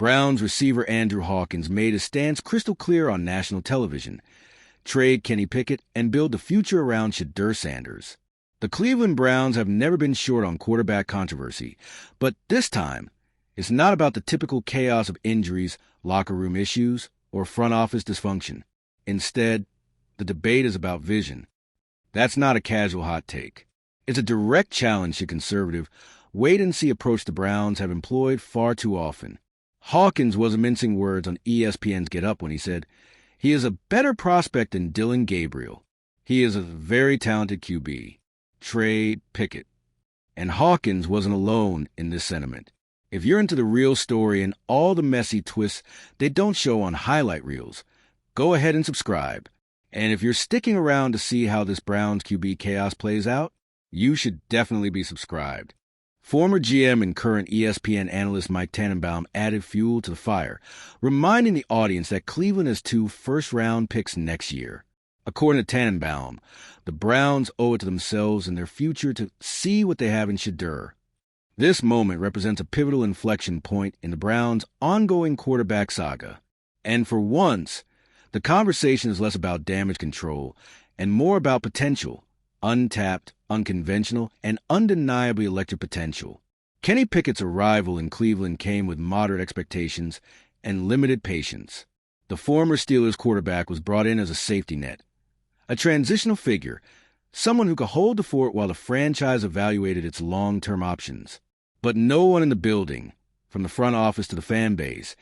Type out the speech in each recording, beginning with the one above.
Browns receiver Andrew Hawkins made his stance crystal clear on national television. Trade Kenny Pickett and build the future around Shedeur Sanders. The Cleveland Browns have never been short on quarterback controversy, but this time, it's not about the typical chaos of injuries, locker room issues, or front office dysfunction. Instead, the debate is about vision. That's not a casual hot take. It's a direct challenge to conservative, wait-and-see approach the Browns have employed far too often. Hawkins wasn't mincing words on ESPN's Get Up when he said, "He is a better prospect than Dillon Gabriel. He is a very talented QB. Trade Pickett." And Hawkins wasn't alone in this sentiment. If you're into the real story and all the messy twists they don't show on highlight reels, go ahead and subscribe. And if you're sticking around to see how this Browns QB chaos plays out, you should definitely be subscribed. Former GM and current ESPN analyst Mike Tannenbaum added fuel to the fire, reminding the audience that Cleveland has 2 first-round picks next year. According to Tannenbaum, the Browns owe it to themselves and their future to see what they have in Sheduer. This moment represents a pivotal inflection point in the Browns' ongoing quarterback saga. And for once, the conversation is less about damage control and more about potential, untapped, unconventional, and undeniably electric potential. Kenny Pickett's arrival in Cleveland came with moderate expectations and limited patience. The former Steelers quarterback was brought in as a safety net, a transitional figure, someone who could hold the fort while the franchise evaluated its long-term options. But no one in the building, from the front office to the fan base,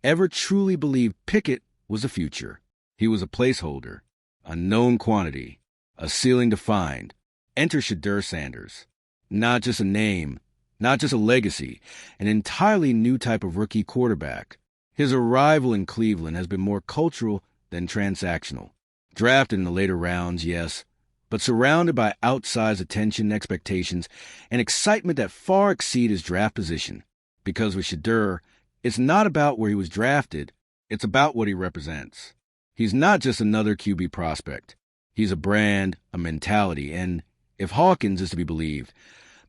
ever truly believed Pickett was the future. He was a placeholder, a known quantity, a ceiling defined. Enter Shedeur Sanders. Not just a name, not just a legacy, an entirely new type of rookie quarterback. His arrival in Cleveland has been more cultural than transactional. Drafted in the later rounds, yes, but surrounded by outsized attention, expectations, and excitement that far exceed his draft position. Because with Sheduer, it's not about where he was drafted, it's about what he represents. He's not just another QB prospect. He's a brand, a mentality, and, if Hawkins is to be believed,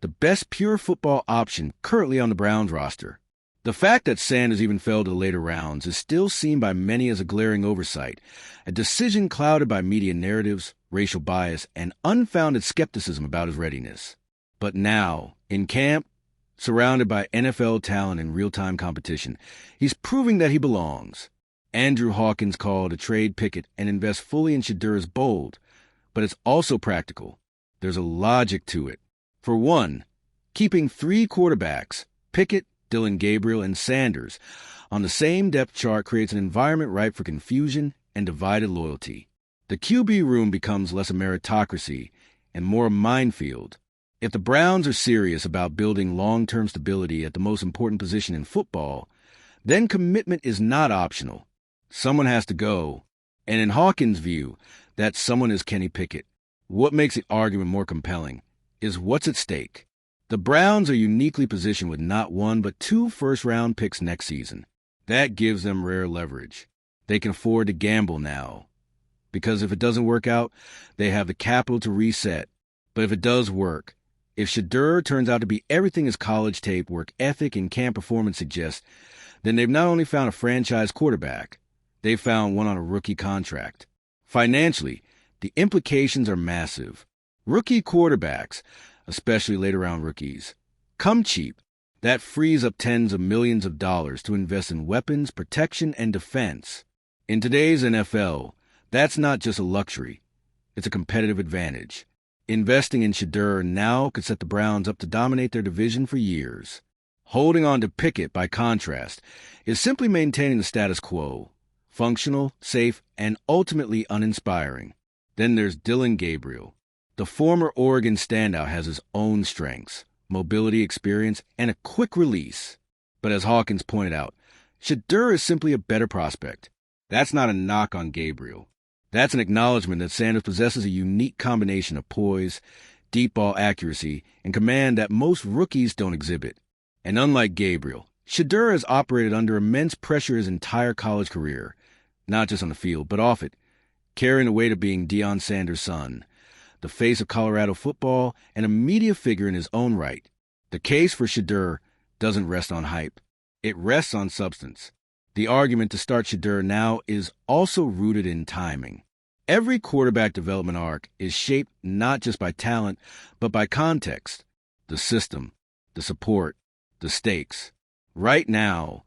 the best pure football option currently on the Browns roster. The fact that Sanders even fell to the later rounds is still seen by many as a glaring oversight, a decision clouded by media narratives, racial bias, and unfounded skepticism about his readiness. But now, in camp, surrounded by NFL talent and real-time competition, he's proving that he belongs. Andrew Hawkins called to trade Pickett and invest fully in Sheduer is bold, but it's also practical. There's a logic to it. For one, keeping 3 quarterbacks, Pickett, Dillon, Gabriel, and Sanders, on the same depth chart creates an environment ripe for confusion and divided loyalty. The QB room becomes less a meritocracy and more a minefield. If the Browns are serious about building long-term stability at the most important position in football, then commitment is not optional. Someone has to go, and in Hawkins' view, that someone is Kenny Pickett. What makes the argument more compelling is what's at stake. The Browns are uniquely positioned with not 1 but 2 first-round picks next season. That gives them rare leverage. They can afford to gamble now. Because if it doesn't work out, they have the capital to reset. But if it does work, if Sheduer turns out to be everything his college tape, work ethic, and camp performance suggest, then they've not only found a franchise quarterback, they've found one on a rookie contract. Financially, the implications are massive. Rookie quarterbacks, especially later-round rookies, come cheap. That frees up tens of millions of dollars to invest in weapons, protection, and defense. In today's NFL, that's not just a luxury. It's a competitive advantage. Investing in Sheduer now could set the Browns up to dominate their division for years. Holding on to Pickett, by contrast, is simply maintaining the status quo. Functional, safe, and ultimately uninspiring. Then there's Dillon Gabriel. The former Oregon standout has his own strengths, mobility, experience, and a quick release. But as Hawkins pointed out, Sheduer is simply a better prospect. That's not a knock on Gabriel. That's an acknowledgement that Sanders possesses a unique combination of poise, deep ball accuracy, and command that most rookies don't exhibit. And unlike Gabriel, Sheduer has operated under immense pressure his entire college career, not just on the field, but off it, carrying the weight of being Deion Sanders' son, the face of Colorado football, and a media figure in his own right. The case for Sheduer doesn't rest on hype. It rests on substance. The argument to start Sheduer now is also rooted in timing. Every quarterback development arc is shaped not just by talent, but by context, the system, the support, the stakes. Right now,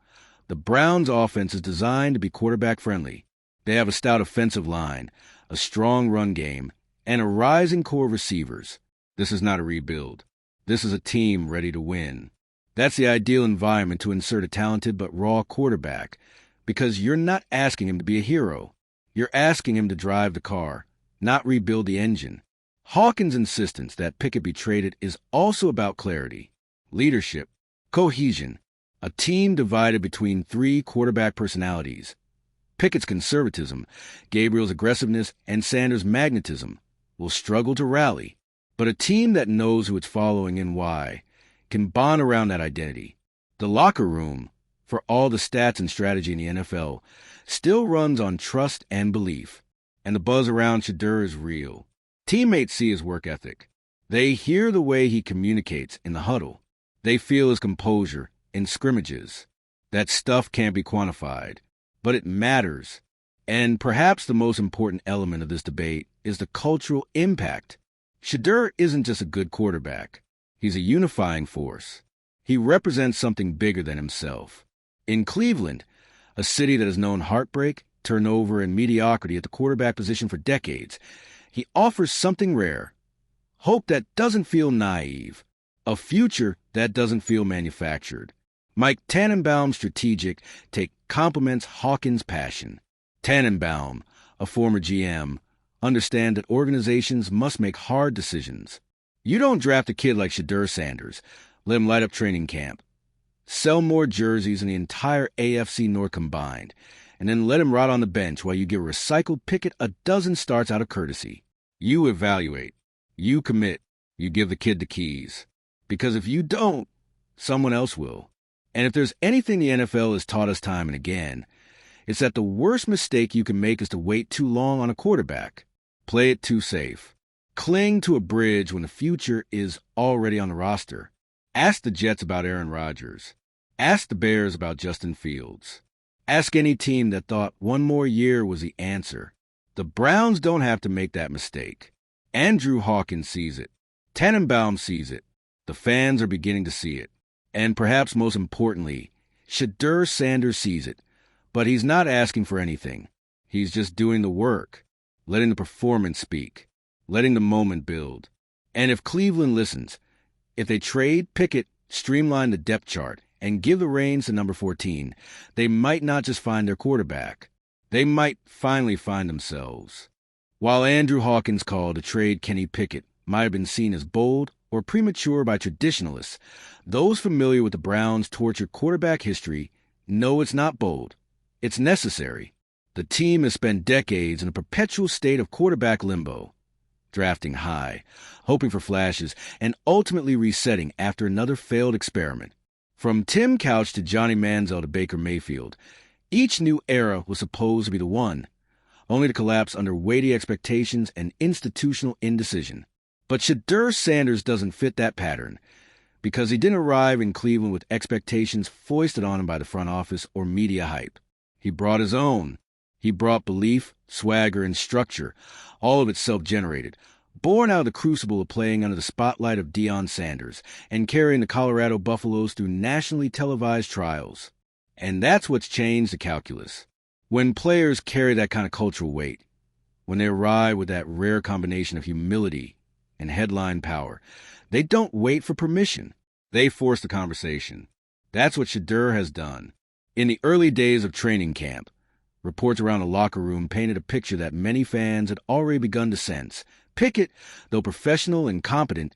the Browns' offense is designed to be quarterback-friendly. They have a stout offensive line, a strong run game, and a rising core of receivers. This is not a rebuild. This is a team ready to win. That's the ideal environment to insert a talented but raw quarterback, because you're not asking him to be a hero. You're asking him to drive the car, not rebuild the engine. Hawkins' insistence that Pickett be traded is also about clarity, leadership, cohesion, a team divided between three quarterback personalities. Pickett's conservatism, Gabriel's aggressiveness, and Sanders' magnetism will struggle to rally. But a team that knows who it's following and why can bond around that identity. The locker room, for all the stats and strategy in the NFL, still runs on trust and belief, and the buzz around Sheduer is real. Teammates see his work ethic. They hear the way he communicates in the huddle. They feel his composure in scrimmages. That stuff can't be quantified, but it matters. And perhaps the most important element of this debate is the cultural impact. Sheduer isn't just a good quarterback. He's a unifying force. He represents something bigger than himself. In Cleveland, a city that has known heartbreak, turnover, and mediocrity at the quarterback position for decades, he offers something rare. Hope that doesn't feel naive. A future that doesn't feel manufactured. Mike Tannenbaum's strategic take complements Hawkins' passion. Tannenbaum, a former GM, understands that organizations must make hard decisions. You don't draft a kid like Shedeur Sanders, let him light up training camp, sell more jerseys than the entire AFC North combined, and then let him rot on the bench while you give a recycled Pickett a dozen starts out of courtesy. You evaluate. You commit. You give the kid the keys. Because if you don't, someone else will. And if there's anything the NFL has taught us time and again, it's that the worst mistake you can make is to wait too long on a quarterback. Play it too safe. Cling to a bridge when the future is already on the roster. Ask the Jets about Aaron Rodgers. Ask the Bears about Justin Fields. Ask any team that thought one more year was the answer. The Browns don't have to make that mistake. Andrew Hawkins sees it. Tannenbaum sees it. The fans are beginning to see it. And perhaps most importantly, Shedeur Sanders sees it. But he's not asking for anything. He's just doing the work, letting the performance speak, letting the moment build. And if Cleveland listens, if they trade Pickett, streamline the depth chart, and give the reins to number 14, they might not just find their quarterback. They might finally find themselves. While Andrew Hawkins called to trade Kenny Pickett might have been seen as bold or premature by traditionalists, those familiar with the Browns' tortured quarterback history know it's not bold. It's necessary. The team has spent decades in a perpetual state of quarterback limbo, drafting high, hoping for flashes, and ultimately resetting after another failed experiment. From Tim Couch to Johnny Manziel to Baker Mayfield, each new era was supposed to be the one, only to collapse under weighty expectations and institutional indecision. But Shedeur Sanders doesn't fit that pattern, because he didn't arrive in Cleveland with expectations foisted on him by the front office or media hype. He brought his own. He brought belief, swagger, and structure, all of it self-generated, born out of the crucible of playing under the spotlight of Deion Sanders and carrying the Colorado Buffaloes through nationally televised trials. And that's what's changed the calculus. When players carry that kind of cultural weight, when they arrive with that rare combination of humility and headline power, they don't wait for permission. They force the conversation. That's what Sheduer has done. In the early days of training camp, reports around the locker room painted a picture that many fans had already begun to sense. Pickett, though professional and competent,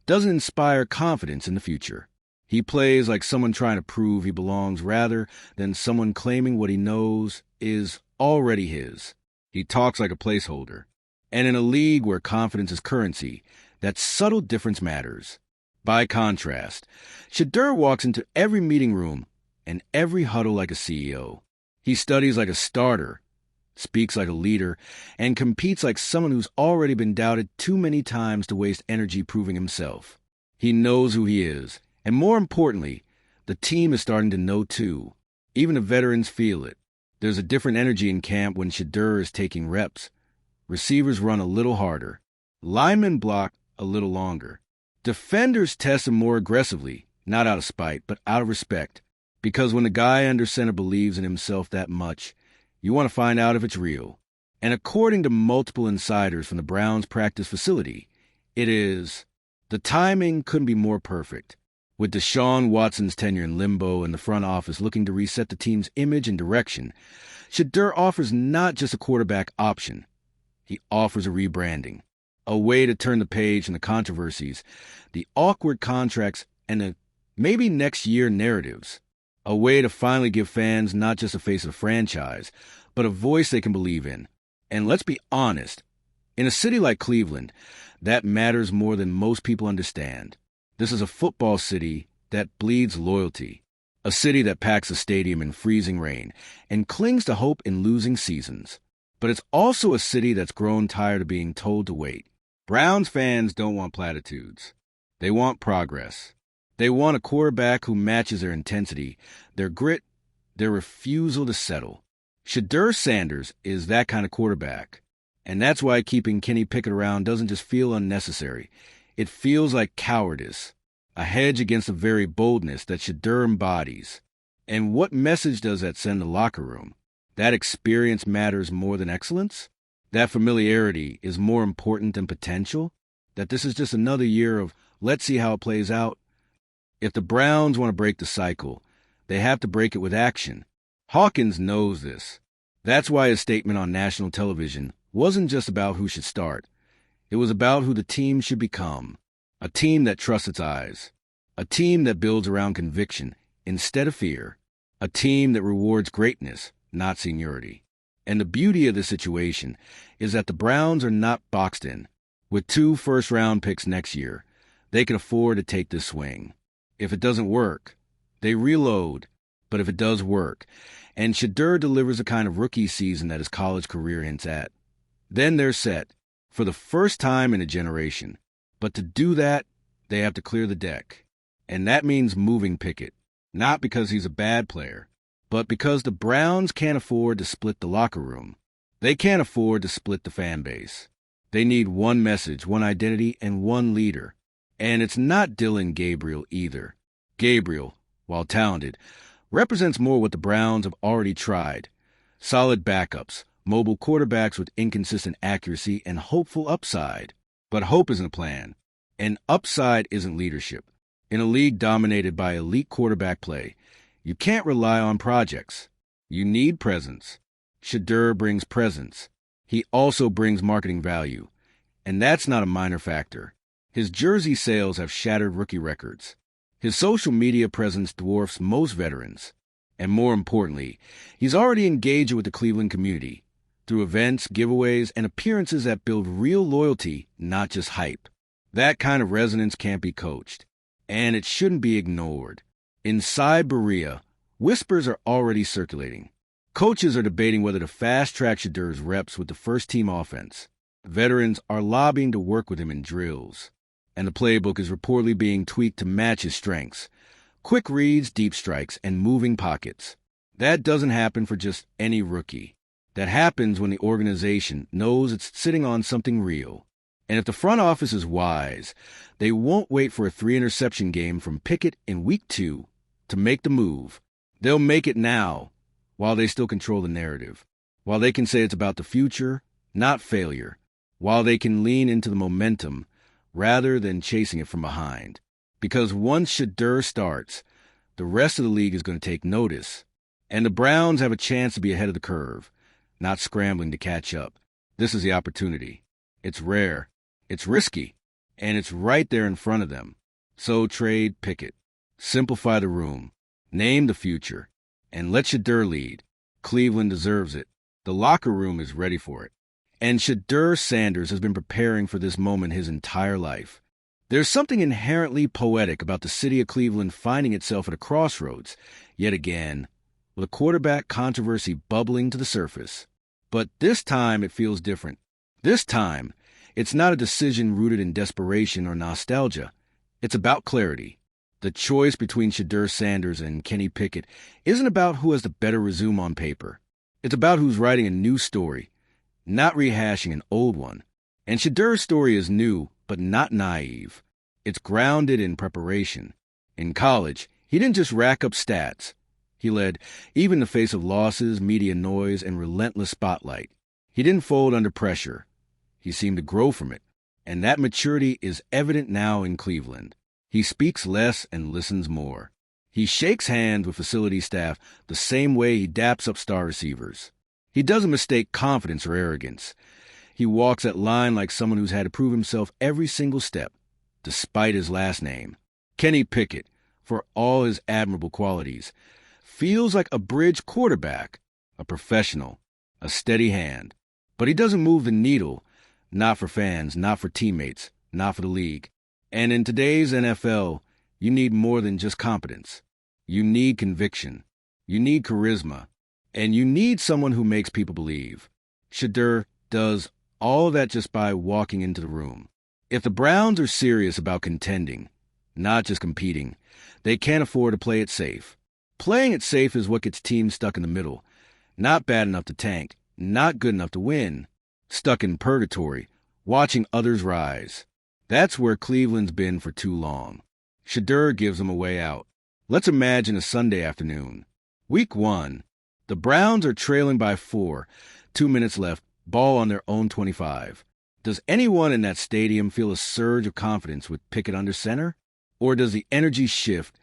doesn't inspire confidence in the future. He plays like someone trying to prove he belongs rather than someone claiming what he knows is already his. He talks like a placeholder. And in a league where confidence is currency, that subtle difference matters. By contrast, Sheduer walks into every meeting room and every huddle like a CEO. He studies like a starter, speaks like a leader, and competes like someone who's already been doubted too many times to waste energy proving himself. He knows who he is, and more importantly, The team is starting to know, too. Even the veterans feel it. There's a different energy in camp when Sheduer is taking reps. Receivers run a little harder. Linemen block a little longer. Defenders test him more aggressively, not out of spite, but out of respect. Because when the guy under center believes in himself that much, you want to find out if it's real. And according to multiple insiders from the Browns' practice facility, it is. The timing couldn't be more perfect. With Deshaun Watson's tenure in limbo and the front office looking to reset the team's image and direction, Sheduer offers not just a quarterback option. He offers a rebranding, a way to turn the page from the controversies, the awkward contracts, and the maybe next year narratives. A way to finally give fans not just a face of the franchise, but a voice they can believe in. And let's be honest, in a city like Cleveland, that matters more than most people understand. This is a football city that bleeds loyalty, a city that packs a stadium in freezing rain and clings to hope in losing seasons. But it's also a city that's grown tired of being told to wait. Browns fans don't want platitudes. They want progress. They want a quarterback who matches their intensity, their grit, their refusal to settle. Shedeur Sanders is that kind of quarterback. And that's why keeping Kenny Pickett around doesn't just feel unnecessary. It feels like cowardice, a hedge against the very boldness that Sheduer embodies. And what message does that send the locker room? That experience matters more than excellence? That familiarity is more important than potential? That this is just another year of let's see how it plays out? If the Browns want to break the cycle, they have to break it with action. Hawkins knows this. That's why his statement on national television wasn't just about who should start. It was about who the team should become. A team that trusts its eyes. A team that builds around conviction instead of fear. A team that rewards greatness, not seniority. And the beauty of the situation is that the Browns are not boxed in. With 2 first-round picks next year, they can afford to take this swing. If it doesn't work, they reload. But if it does work, and Sheduer delivers the kind of rookie season that his college career hints at, then they're set for the first time in a generation. But to do that, they have to clear the deck. And that means moving Pickett, not because he's a bad player, but because the Browns can't afford to split the locker room. They can't afford to split the fan base. They need one message, one identity, and one leader. And it's not Dillon Gabriel either. Gabriel, while talented, represents more what the Browns have already tried. Solid backups, mobile quarterbacks with inconsistent accuracy and hopeful upside. But hope isn't a plan, and upside isn't leadership. In a league dominated by elite quarterback play, you can't rely on projects. You need presence. Sheduer brings presence. He also brings marketing value, and that's not a minor factor. His jersey sales have shattered rookie records. His social media presence dwarfs most veterans. And more importantly, he's already engaging with the Cleveland community through events, giveaways, and appearances that build real loyalty, not just hype. That kind of resonance can't be coached, and it shouldn't be ignored. Inside Berea, whispers are already circulating. Coaches are debating whether to fast-track Shedeur's reps with the first-team offense. Veterans are lobbying to work with him in drills, and the playbook is reportedly being tweaked to match his strengths. Quick reads, deep strikes, and moving pockets. That doesn't happen for just any rookie. That happens when the organization knows it's sitting on something real. And if the front office is wise, they won't wait for a 3-interception game from Pickett in week 2 to make the move. They'll make it now, while they still control the narrative. While they can say it's about the future, not failure. While they can lean into the momentum, rather than chasing it from behind. Because once Sheduer starts, the rest of the league is going to take notice. And the Browns have a chance to be ahead of the curve, not scrambling to catch up. This is the opportunity. It's rare, it's risky, and it's right there in front of them. So trade Pickett. Simplify the room. Name the future. And let Sheduer lead. Cleveland deserves it. The locker room is ready for it. And Shedeur Sanders has been preparing for this moment his entire life. There's something inherently poetic about the city of Cleveland finding itself at a crossroads, yet again, with a quarterback controversy bubbling to the surface. But this time it feels different. This time, it's not a decision rooted in desperation or nostalgia. It's about clarity. The choice between Shedeur Sanders and Kenny Pickett isn't about who has the better resume on paper. It's about who's writing a new story, not rehashing an old one. And Shedeur's story is new, but not naive. It's grounded in preparation. In college, he didn't just rack up stats. He led, even in the face of losses, media noise, and relentless spotlight. He didn't fold under pressure. He seemed to grow from it. And that maturity is evident now in Cleveland. He speaks less and listens more. He shakes hands with facility staff the same way he daps up star receivers. He doesn't mistake confidence or arrogance. He walks that line like someone who's had to prove himself every single step, despite his last name. Kenny Pickett, for all his admirable qualities, feels like a bridge quarterback, a professional, a steady hand. But he doesn't move the needle, not for fans, not for teammates, not for the league. And in today's NFL, you need more than just competence. You need conviction. You need charisma. And you need someone who makes people believe. Sheduer does all that just by walking into the room. If the Browns are serious about contending, not just competing, they can't afford to play it safe. Playing it safe is what gets teams stuck in the middle. Not bad enough to tank, not good enough to win. Stuck in purgatory, watching others rise. That's where Cleveland's been for too long. Sheduer gives them a way out. Let's imagine a Sunday afternoon. Week 1. The Browns are trailing by 4. 2 minutes left, ball on their own 25. Does anyone in that stadium feel a surge of confidence with Pickett under center? Or does the energy shift,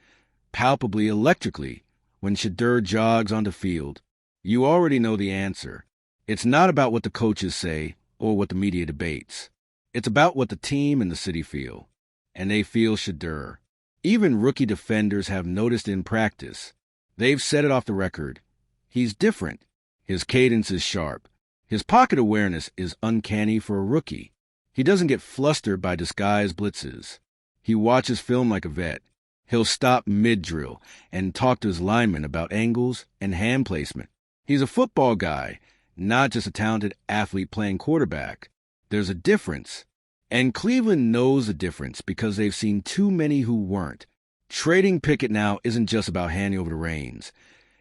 palpably electrically, when Sheduer jogs onto field? You already know the answer. It's not about what the coaches say or what the media debates. It's about what the team and the city feel. And they feel Sheduer. Even rookie defenders have noticed in practice. They've said it off the record. He's different. His cadence is sharp. His pocket awareness is uncanny for a rookie. He doesn't get flustered by disguised blitzes. He watches film like a vet. He'll stop mid-drill and talk to his linemen about angles and hand placement. He's a football guy, not just a talented athlete playing quarterback. There's a difference. And Cleveland knows the difference because they've seen too many who weren't. Trading Pickett now isn't just about handing over the reins.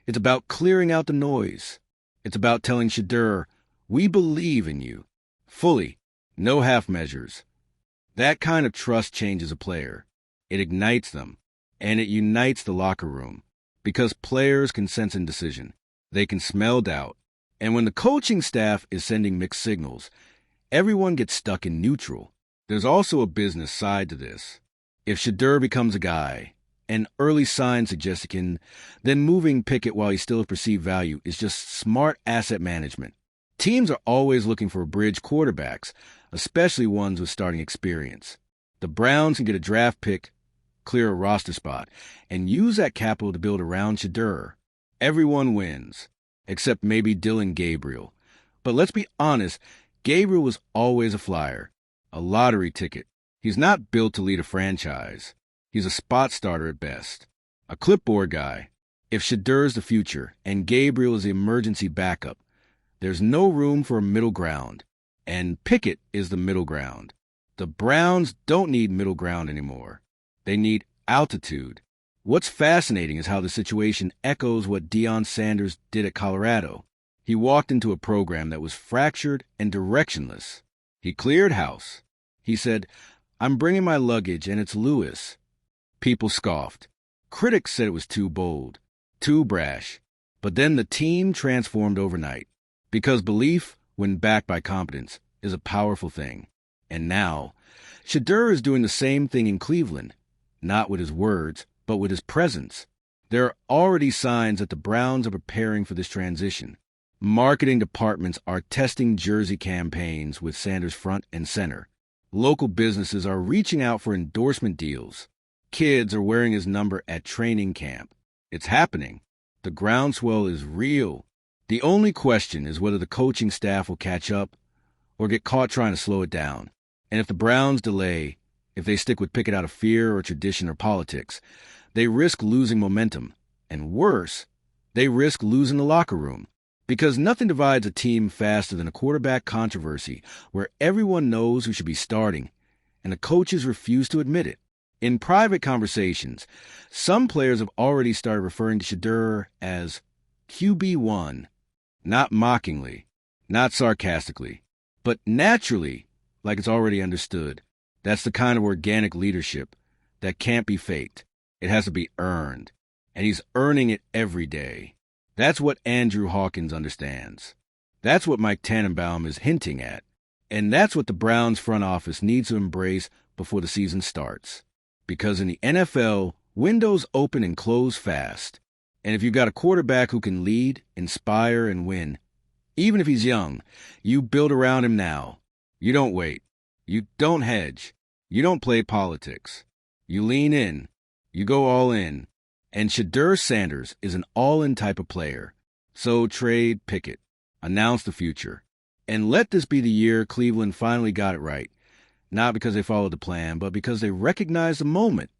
It's about clearing out the noise. It's about telling Sheduer, we believe in you. Fully. No half measures. That kind of trust changes a player. It ignites them. And it unites the locker room. Because players can sense indecision. They can smell doubt. And when the coaching staff is sending mixed signals, everyone gets stuck in neutral. There's also a business side to this. If Sheduer becomes a guy, and early signs suggest he can, then moving Pickett while he still has perceived value is just smart asset management. Teams are always looking for bridge quarterbacks, especially ones with starting experience. The Browns can get a draft pick, clear a roster spot, and use that capital to build around Sheduer. Everyone wins, except maybe Dillon Gabriel. But let's be honest, Gabriel was always a flyer, a lottery ticket. He's not built to lead a franchise. He's a spot starter at best, a clipboard guy. If Sheduer's the future and Gabriel is the emergency backup, there's no room for a middle ground, and Pickett is the middle ground. The Browns don't need middle ground anymore. They need altitude. What's fascinating is how the situation echoes what Deion Sanders did at Colorado. He walked into a program that was fractured and directionless. He cleared house. He said, I'm bringing my luggage, and it's Lewis. People scoffed. Critics said it was too bold, too brash. But then the team transformed overnight. Because belief, when backed by competence, is a powerful thing. And now, Sheduer is doing the same thing in Cleveland. Not with his words, but with his presence. There are already signs that the Browns are preparing for this transition. Marketing departments are testing jersey campaigns with Sanders front and center. Local businesses are reaching out for endorsement deals. Kids are wearing his number at training camp. It's happening. The groundswell is real. The only question is whether the coaching staff will catch up or get caught trying to slow it down. And if the Browns delay, if they stick with Pickett out of fear or tradition or politics, they risk losing momentum. And worse, they risk losing the locker room. Because nothing divides a team faster than a quarterback controversy where everyone knows who should be starting, and the coaches refuse to admit it. In private conversations, some players have already started referring to Sheduer as QB1, not mockingly, not sarcastically, but naturally, like it's already understood. That's the kind of organic leadership that can't be faked. It has to be earned, and he's earning it every day. That's what Andrew Hawkins understands. That's what Mike Tannenbaum is hinting at, and that's what the Browns front office needs to embrace before the season starts. Because in the NFL, windows open and close fast. And if you've got a quarterback who can lead, inspire, and win, even if he's young, you build around him now. You don't wait. You don't hedge. You don't play politics. You lean in. You go all in. And Shedeur Sanders is an all-in type of player. So trade Pickett. Announce the future. And let this be the year Cleveland finally got it right. Not because they followed the plan, but because they recognized the moment.